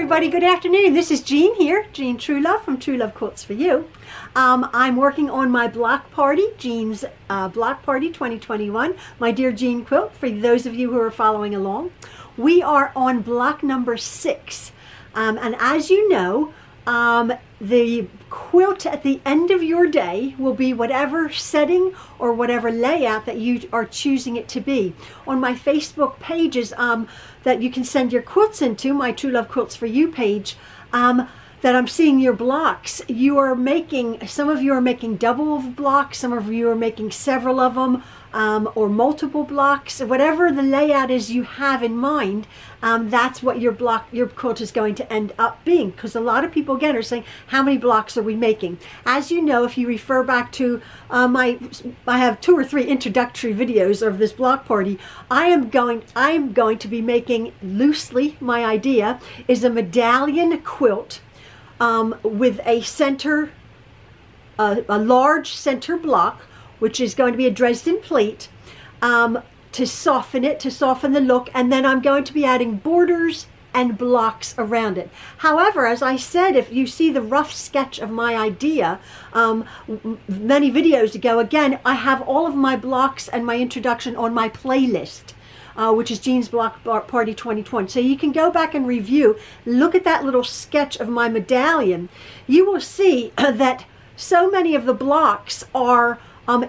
everybody, good afternoon. This is Jean here, Jean Truelove from Truelove Quilts for You. I'm working on my block party, Jean's Block Party 2021, my dear Jean quilt, for those of you who are following along. We are on block number 6, and as you know, the quilt at the end of your day will be whatever setting or whatever layout that you are choosing it to be. On my Facebook pages that you can send your quilts into, my Truelove Quilts for You page, that I'm seeing your blocks. You are making, some of you are making double of blocks, some of you are making several of them, or multiple blocks. Whatever the layout is you have in mind, that's what your quilt is going to end up being, because a lot of people again are saying, how many blocks are we making? As you know, if you refer back to I have 2 or 3 introductory videos of this block party. I am going to be making, loosely, my idea is a medallion quilt with a center, a large center block, which is going to be a Dresden plate, to soften it, to soften the look, and then I'm going to be adding borders and blocks around it. However, as I said, if you see the rough sketch of my idea many videos ago, again, I have all of my blocks and my introduction on my playlist, which is Jean's Block Party 2020. So you can go back and review, look at that little sketch of my medallion. You will see that so many of the blocks are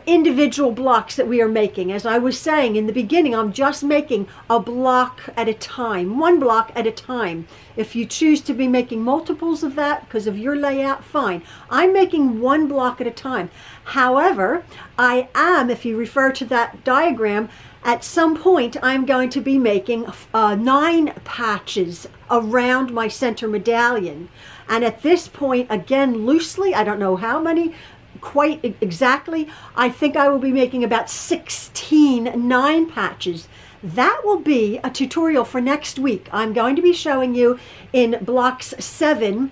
individual blocks that we are making. As I was saying in the beginning, I'm just making a block at a time, one block at a time. If you choose to be making multiples of that because of your layout, fine. I'm making one block at a time. However, I am, if you refer to that diagram, at some point I'm going to be making 9 patches around my center medallion. And at this point, again, loosely, I don't know how many quite exactly, I think I will be making about 16 9 patches. That will be a tutorial for next week. I'm going to be showing you in blocks 7,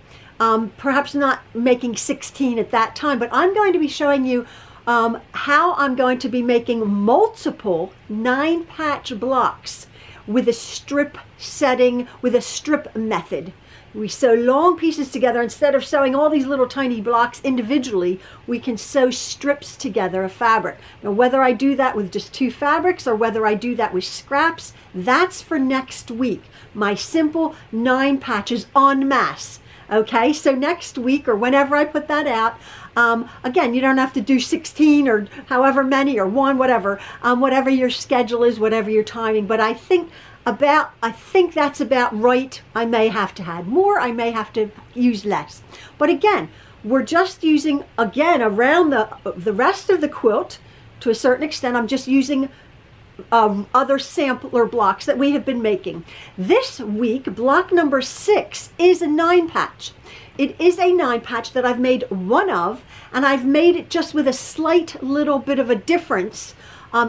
perhaps not making 16 at that time, but I'm going to be showing you how I'm going to be making multiple 9 patch blocks with a strip setting, with a strip method. We sew long pieces together. Instead of sewing all these little tiny blocks individually, we can sew strips together of fabric. Now, whether I do that with just 2 fabrics or whether I do that with scraps, that's for next week. My simple 9 patches en masse. Okay, so next week or whenever I put that out, again, you don't have to do 16 or however many or 1, whatever, whatever your schedule is, whatever your timing. But I think that's about right. I may have to add more, I may have to use less. But again, we're just using, again, around the rest of the quilt, to a certain extent, I'm just using other sampler blocks that we have been making. This week, block number 6 is a 9 patch. It is a 9 patch that I've made one of, and I've made it just with a slight little bit of a difference.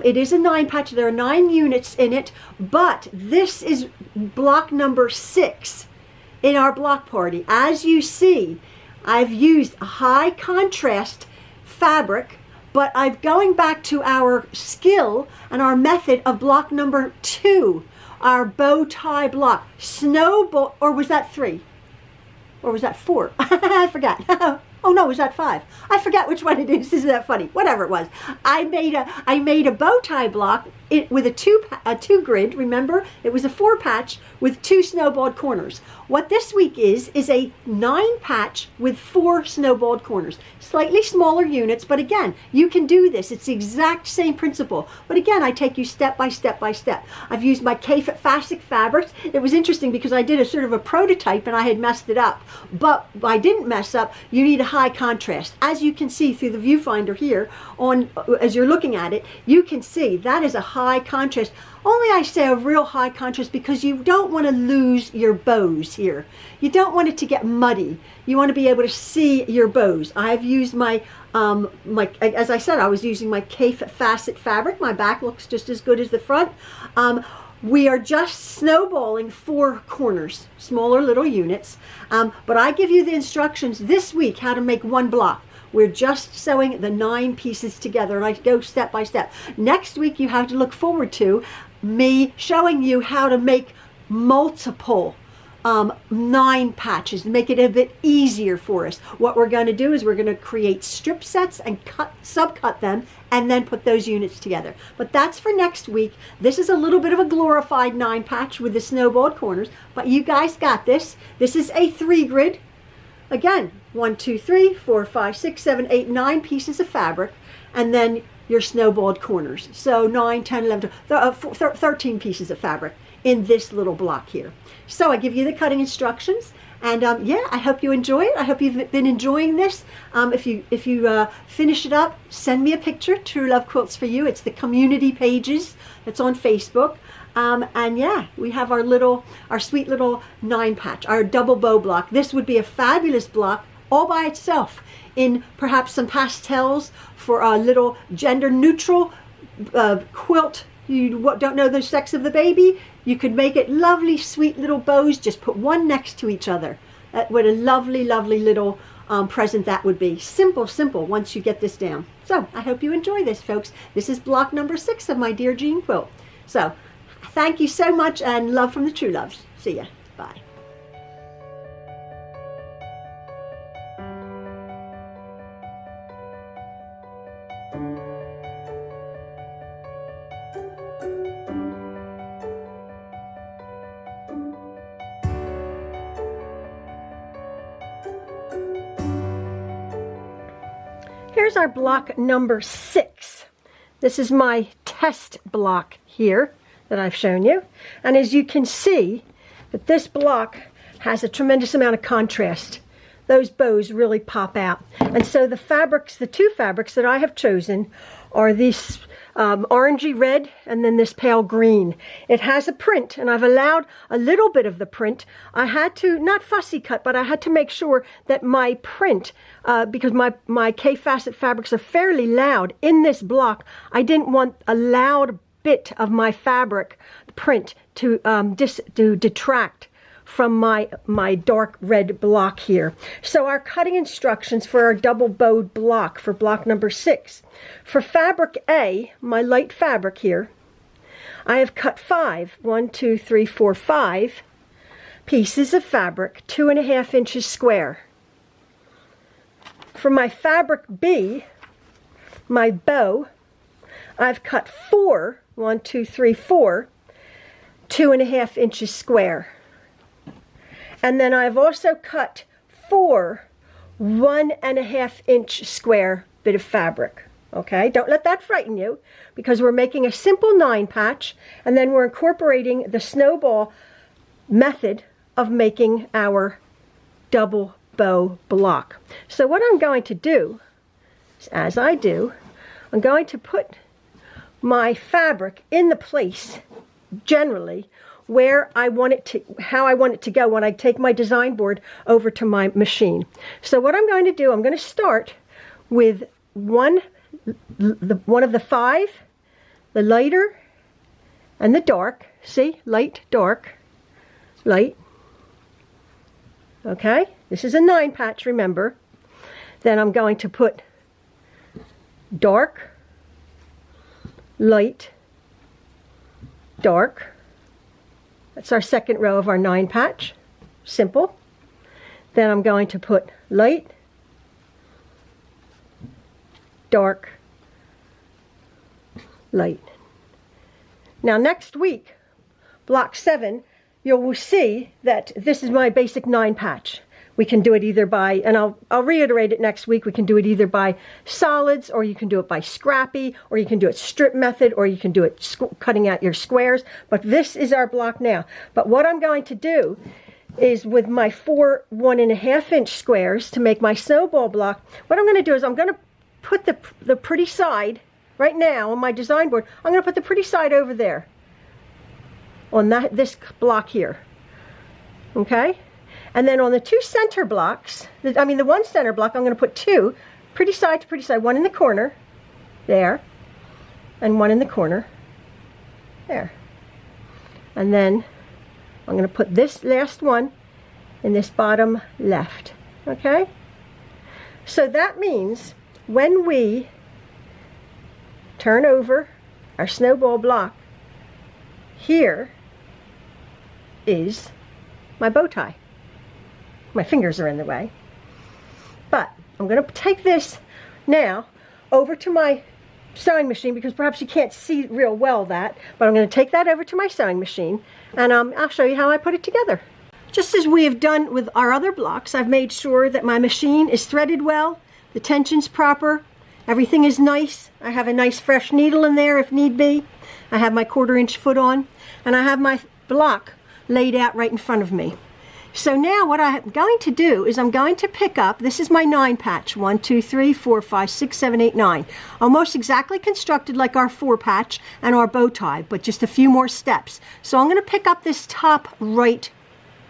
It is a 9 patch, there are 9 units in it, but this is block number 6 in our block party. As you see, I've used a high contrast fabric, but I'm going back to our skill and our method of block number 2, our bow tie block. Snowball, or was that 3? Or was that 4? I forgot. Oh no, was that 5? I forgot which one it is. Isn't that funny? Whatever it was. I made a bow tie block with a 2 grid. Remember, it was a 4 patch with 2 snowballed corners. What this week is a 9 patch with 4 snowballed corners. Slightly smaller units, but again, you can do this. It's the exact same principle. But again, I take you step by step by step. I've used my Facet fabrics. It was interesting because I did a sort of a prototype and I had messed it up. But I didn't mess up. You need a high contrast. As you can see through the viewfinder here, as you're looking at it, you can see that is a high contrast. Only I say a real high contrast because you don't want to lose your bows here. You don't want it to get muddy. You want to be able to see your bows. I've used my, as I said, I was using my Facet fabric. My back looks just as good as the front. We are just snowballing 4 corners, smaller little units. But I give you the instructions this week how to make 1 block. We're just sewing the 9 pieces together, and I go step by step. Next week, you have to look forward to me showing you how to make multiple 9 patches, make it a bit easier for us. What we're going to do is we're going to create strip sets and subcut them and then put those units together. But that's for next week. This is a little bit of a glorified 9 patch with the snowballed corners, but you guys got this. This is a 3 grid. Again, 1, 2, 3, 4, 5, 6, 7, 8, 9 pieces of fabric, and then your snowballed corners. So 9, 10, 11, 12, 13 pieces of fabric in this little block here. So I give you the cutting instructions, and yeah, I hope you enjoy it. I hope you've been enjoying this. If you finish it up, send me a picture. Truelove Quilts for You. It's the community pages that's on Facebook. And yeah, we have our sweet little 9 patch, our double bow block. This would be a fabulous block all by itself, in perhaps some pastels for a little gender neutral quilt. You don't know the sex of the baby, you could make it lovely, sweet little bows. Just put one next to each other. What a lovely, lovely little present that would be. Simple, simple once you get this down. So I hope you enjoy this, folks. This is block number 6 of my Dear Jean quilt. So thank you so much, and love from the Trueloves. See ya. Bye. Here's our block number 6. This is my test block here that I've shown you. And as you can see, that this block has a tremendous amount of contrast. Those bows really pop out. And so the fabrics, the 2 fabrics that I have chosen are this orangey red and then this pale green. It has a print, and I've allowed a little bit of the print. I had to, not fussy cut, but I had to make sure that my print, because my K-facet fabrics are fairly loud in this block, I didn't want a loud bit of my fabric print to detract from my dark red block here. So our cutting instructions for our double bowed block for block number 6. For fabric A, my light fabric here, I have cut 5, 1, 2, 3, 4, 5 pieces of fabric, 2.5 inches square. For my fabric B, my bow, I've cut 4, 1, 2, 3, 4, 2.5 inches square. And then I've also cut 4 1.5 inch square bit of fabric. Okay, don't let that frighten you, because we're making a simple 9 patch, and then we're incorporating the snowball method of making our double bow block. So what I'm going to do is, as I do, I'm going to put my fabric in the place generally where I want it to, how I want it to go when I take my design board over to my machine. So what I'm going to do, I'm going to start with one of the 5, the lighter and the dark. See, light, dark, light. Okay, this is a 9 patch, remember. Then I'm going to put dark, light, dark. That's our second row of our 9 patch. Simple. Then I'm going to put light, dark, light. Now next week, block 7, you will see that this is my basic 9 patch. We can do it either by, and I'll reiterate it next week, we can do it either by solids, or you can do it by scrappy, or you can do it strip method, or you can do it cutting out your squares. But this is our block now. But what I'm going to do is, with my 4 1.5 inch squares to make my snowball block, what I'm going to do is I'm going to put the pretty side, right now on my design board, I'm going to put the pretty side over there on this block here. Okay? And then on the 2 center blocks, the 1 center block, I'm going to put 2 pretty side to pretty side, 1 in the corner there, and 1 in the corner there. And then I'm going to put this last one in this bottom left. Okay? So that means when we turn over our snowball block, here is my bow tie. My fingers are in the way. But I'm going to take this now over to my sewing machine, because perhaps you can't see real well that, but I'm going to take that over to my sewing machine, and I'll show you how I put it together. Just as we have done with our other blocks, I've made sure that my machine is threaded well, the tension's proper, everything is nice. I have a nice fresh needle in there if need be. I have my 1/4 inch foot on, and I have my block laid out right in front of me. So now what I'm going to do is I'm going to pick up, this is my 9 patch, 1, 2, 3, 4, 5, 6, 7, 8, 9. Almost exactly constructed like our 4 patch and our bow tie, but just a few more steps. So I'm going to pick up this top right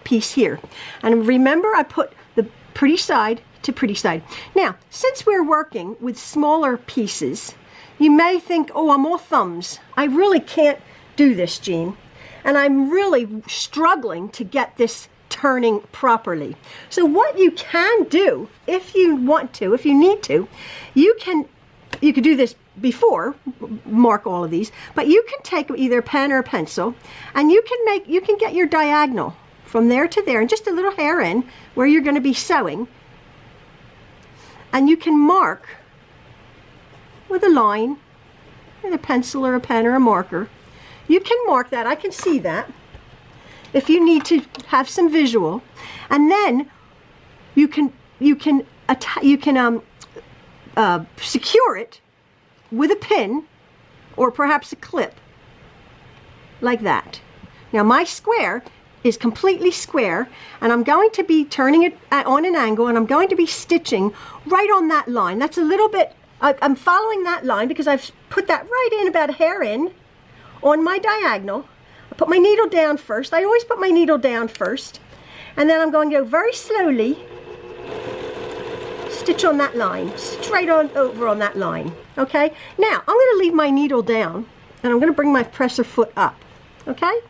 piece here. And remember, I put the pretty side to pretty side. Now, since we're working with smaller pieces, you may think, oh, I'm all thumbs. I really can't do this, Jean. And I'm really struggling to get this turning properly. So what you can do, if you want to, if you need to, you could do this before, mark all of these, but you can take either a pen or a pencil, and you can get your diagonal from there to there, and just a little hair in where you're going to be sewing, and you can mark with a line, with a pencil or a pen or a marker. You can mark that. I can see that if you need to have some visual, and then you can secure it with a pin or perhaps a clip like that. Now my square is completely square, and I'm going to be turning it on an angle, and I'm going to be stitching right on that line. That's a little bit, I'm following that line because I've put that right in, about a hair in on my diagonal. I put my needle down first. I always put my needle down first, and then I'm going to go very slowly stitch on that line, straight on over on that line. Okay, now I'm going to leave my needle down, and I'm going to bring my presser foot up. Okay,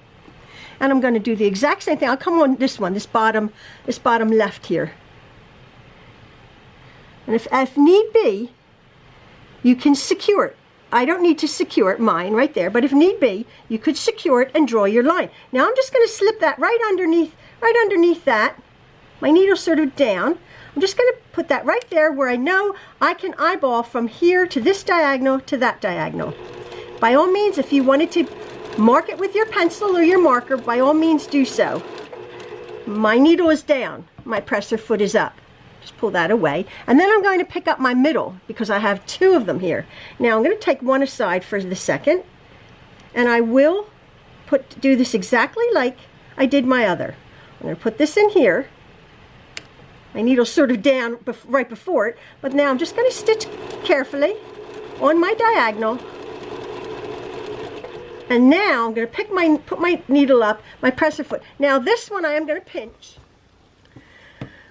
and I'm going to do the exact same thing. I'll come on this one, this bottom left here, and if need be, you can secure it. I don't need to secure it, mine right there, but if need be, you could secure it and draw your line. Now I'm just going to slip that right underneath that. My needle's sort of down. I'm just going to put that right there where I know I can eyeball from here to this diagonal to that diagonal. By all means, if you wanted to mark it with your pencil or your marker, by all means do so. My needle is down, my presser foot is up. Just pull that away, and then I'm going to pick up my middle because I have 2 of them here. Now I'm going to take one aside for the second, and I will do this exactly like I did my other. I'm going to put this in here. My needle's sort of down right before it, but now I'm just going to stitch carefully on my diagonal. And now I'm going to put my needle up, my presser foot. Now this one I am going to pinch.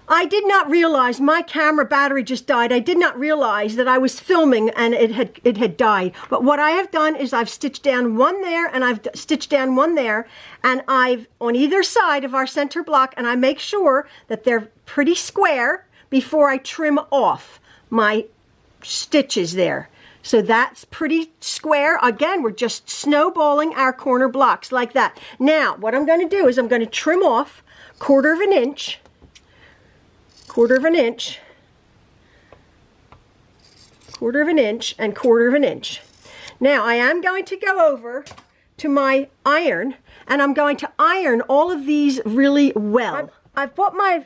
I did not realize my camera battery just died. I did not realize that I was filming and it had died. But what I have done is I've stitched down one there, and I've stitched down one there, and I've on either side of our center block, and I make sure that they're pretty square before I trim off my stitches there. So that's pretty square. Again, we're just snowballing our corner blocks like that. Now, what I'm going to do is I'm going to trim off 1/4 inch, 1/4 inch, 1/4 inch, and 1/4 inch. Now I am going to go over to my iron, and I'm going to iron all of these really well. I've bought my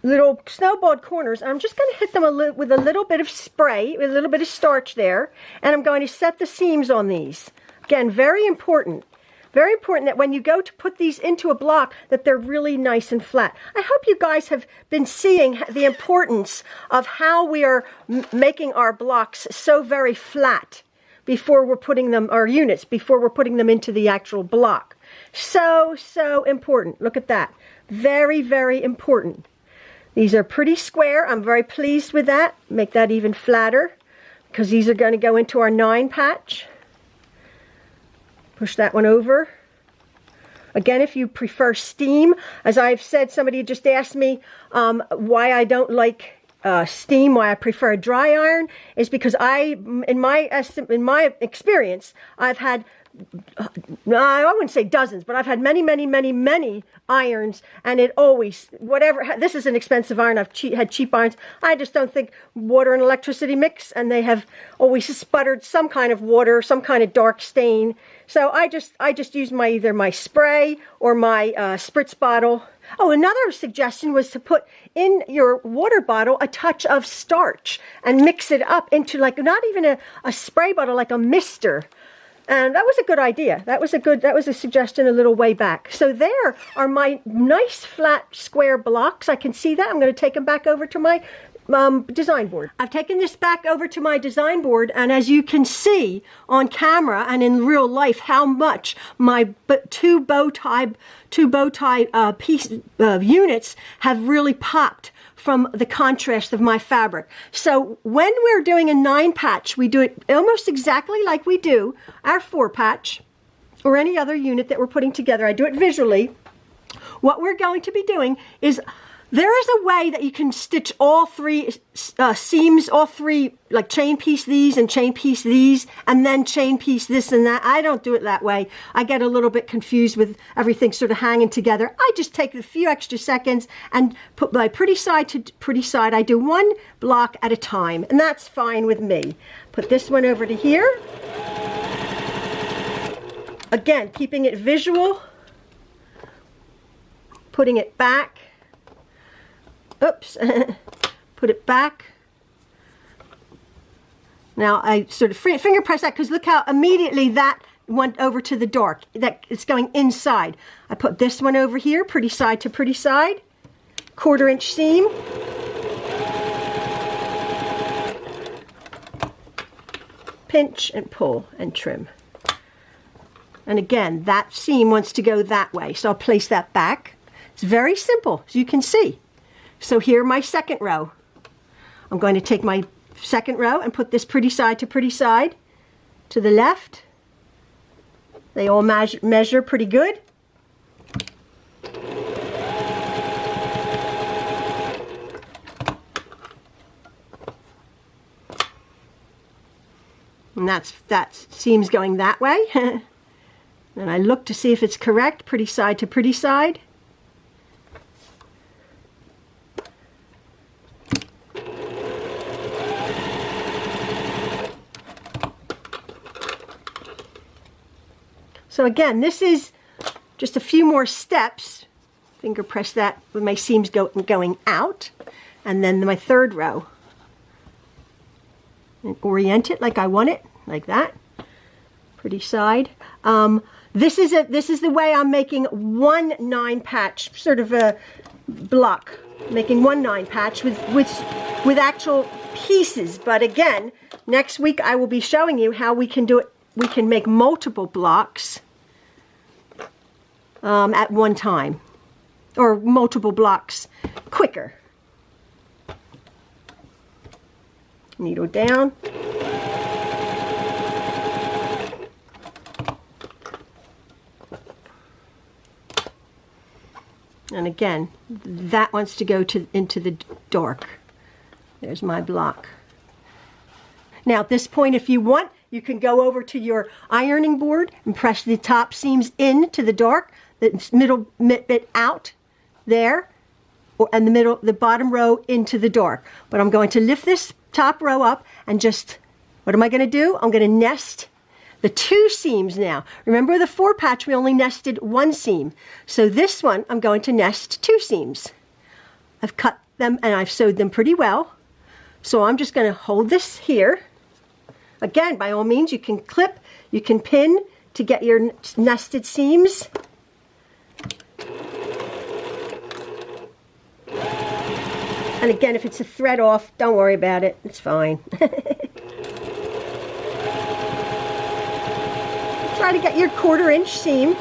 little snowballed corners. I'm just going to hit them with a little bit of spray, with a little bit of starch there, and I'm going to set the seams on these. Again, very important. Very important that when you go to put these into a block, that they're really nice and flat. I hope you guys have been seeing the importance of how we are making our blocks so very flat before we're putting them, our units, before we're putting them into the actual block. So, so important. Look at that. Very, very important. These are pretty square. I'm very pleased with that. Make that even flatter, because these are going to go into our 9 patch. Push that one over. Again, if you prefer steam, as I've said, somebody just asked me why I don't like steam, why I prefer a dry iron, is because in my experience, I've had I wouldn't say dozens, but I've had many, many, many, many irons, and it always, whatever, this is an expensive iron, I've had cheap irons, I just don't think water and electricity mix, and they have always sputtered some kind of water, some kind of dark stain. So I just use either my spray or my spritz bottle. Oh, another suggestion was to put in your water bottle a touch of starch and mix it up into, like, not even a spray bottle, like a mister. And that was a good idea. That was a suggestion a little way back. So there are my nice flat square blocks. I can see that. I'm going to take them back over to my design board. I've taken this back over to my design board, and as you can see on camera and in real life, how much my two bow tie piece units have really popped from the contrast of my fabric. So when we're doing a 9-patch, we do it almost exactly like we do our 4-patch or any other unit that we're putting together. I do it visually. What we're going to be doing is, there is a way that you can stitch all 3 seams, all 3, like chain piece these and chain piece these, and then chain piece this and that. I don't do it that way. I get a little bit confused with everything sort of hanging together. I just take a few extra seconds and put my pretty side to pretty side. I do 1 block at a time, and that's fine with me. Put this one over to here. Again, keeping it visual, putting it back. Oops, put it back. Now I sort of finger press that, because look how immediately that went over to the dark. That it's going inside. I put this one over here, pretty side to pretty side, 1/4 inch seam. Pinch and pull and trim. And again, that seam wants to go that way, so I'll place that back. It's very simple, as you can see. So here, my 2nd row. I'm going to take my 2nd row and put this pretty side to the left. They all measure pretty good. And that seam's going that way. And I look to see if it's correct, pretty side to pretty side. So again, this is just a few more steps. Finger press that with my seams going out. And then my 3rd row. And orient it like I want it, like that. Pretty side. This is the way I'm making 1 9-patch, sort of a block. Making 1 9-patch with actual pieces. But again, next week I will be showing you how we can do it. We can make multiple blocks at one time, or multiple blocks quicker. Needle down. And again, that wants to go into the dark. There's my block. Now at this point, if you want, you can go over to your ironing board and press the top seams into the dark, the middle bit out there, and the bottom row into the dark. But I'm going to lift this top row up and just, what am I going to do? I'm going to nest the 2 seams now. Remember the 4-patch, we only nested 1 seam. So this one, I'm going to nest 2 seams. I've cut them and I've sewed them pretty well. So I'm just going to hold this here. Again, by all means, you can clip, you can pin to get your nested seams. And again, if it's a thread off, don't worry about it. It's fine. Try to get your 1/4 inch seam.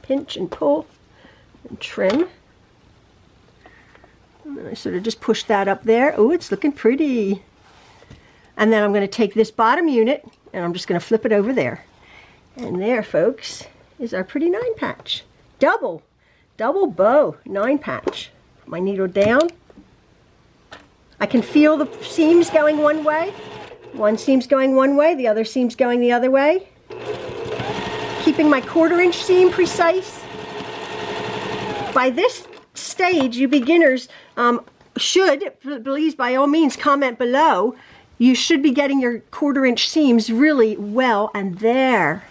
Pinch and pull and trim. And then I sort of just push that up there. Oh, it's looking pretty. And then I'm going to take this bottom unit and I'm just going to flip it over there. And there, folks, is our pretty 9-patch. Double bow 9-patch. Put my needle down. I can feel the seams going one way. One seam's going one way, the other seam's going the other way. Keeping my 1/4 inch seam precise. By this stage, you beginners should, please by all means comment below, you should be getting your 1/4 inch seams really well. And there,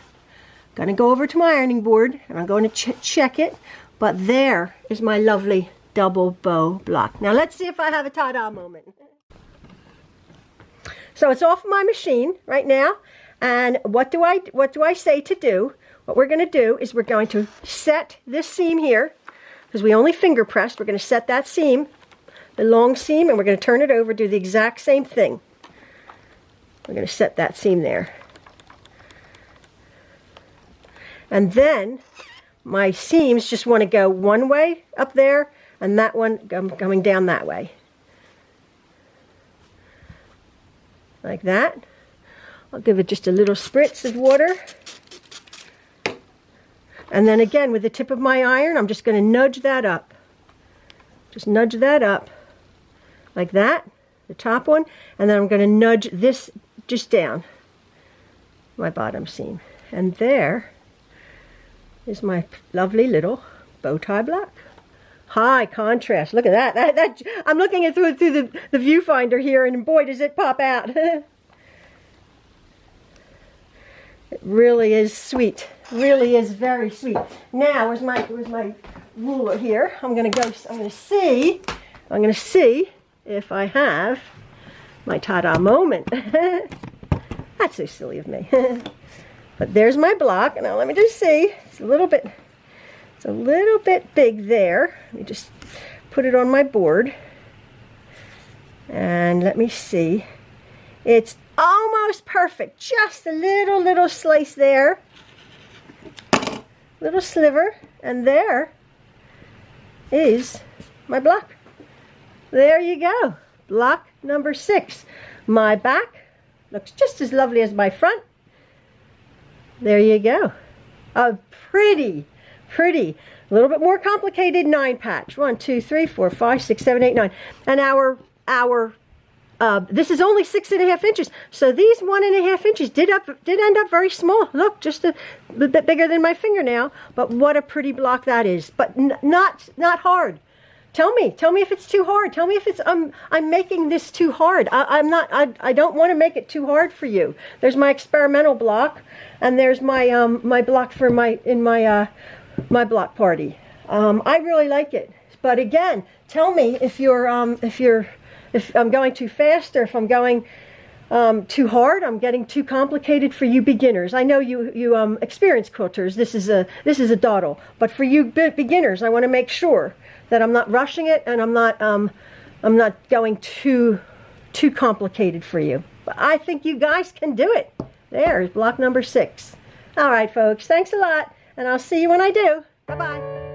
I'm going to go over to my ironing board and I'm going to check it, but there is my lovely double bow block. Now let's see if I have a ta-da moment. So it's off my machine right now, and what do I say to do? What we're going to do is we're going to set this seam here, because we only finger pressed. We're going to set that seam, the long seam, and we're going to turn it over, do the exact same thing. We're going to set that seam there. And then my seams just want to go one way up there, and that one going down that way. Like that. I'll give it just a little spritz of water. And then again, with the tip of my iron, I'm just going to nudge that up. Just nudge that up. Like that, the top one. And then I'm going to nudge this just down. My bottom seam. And there is my lovely little bow tie block. High contrast. Look at that. I'm looking at through the viewfinder here, and boy, does it pop out. It really is sweet. Really is very sweet. Now, where's my ruler here? I'm going to see if I have my ta-da moment. That's so silly of me. But there's my block. Now let me just see. It's a little bit big there. Let me just put it on my board. And let me see. It's almost perfect. Just a little slice there. Little sliver. And there is my block. There you go. Block number 6. My back looks just as lovely as my front. There you go. A pretty, a little bit more complicated 9 patch. 1, 2, 3, 4, 5, 6, 7, 8, 9. And this is only 6.5 inches. So these 1.5 inches did end up very small. Look, just a bit bigger than my fingernail. But what a pretty block that is. But not hard. Tell me if it's too hard. Tell me if it's I'm making this too hard. I don't want to make it too hard for you. There's my experimental block, and there's my my block for my block party. I really like it. But again, tell me if I'm going too fast, or if I'm going too hard. I'm getting too complicated for you beginners. I know you experienced quilters. This is a dawdle. But for you beginners, I want to make sure that I'm not rushing it, and I'm not going too complicated for you. But I think you guys can do it. There's block number 6. All right, folks. Thanks a lot, and I'll see you when I do. Bye-bye.